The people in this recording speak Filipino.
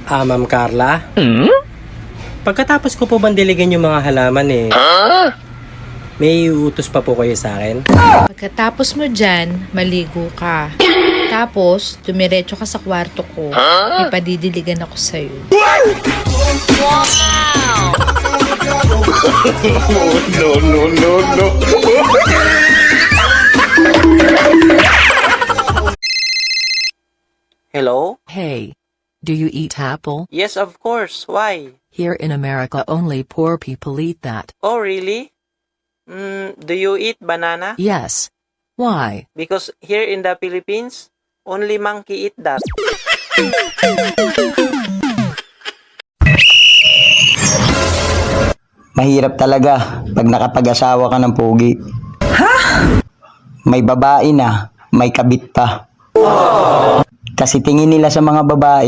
Ma'am Carla? Pagkatapos ko po bandiligan yung mga halaman may uutos pa po kayo sa akin? Pagkatapos mo dyan, maligo ka. Tapos, dumiretso ka sa kwarto ko. May padidiligan ako sa'yo. No. Hello? Hey, do you eat apple? Yes, of course. Why? Here in America only poor people eat that. Oh, really? Do you eat banana? Yes. Why? Because here in the Philippines, only monkey eat that. Mahirap talaga pag nakapag-asawa ka ng pogi. Ha? May babae na, may kabit pa. Kasi tingin nila sa mga babae,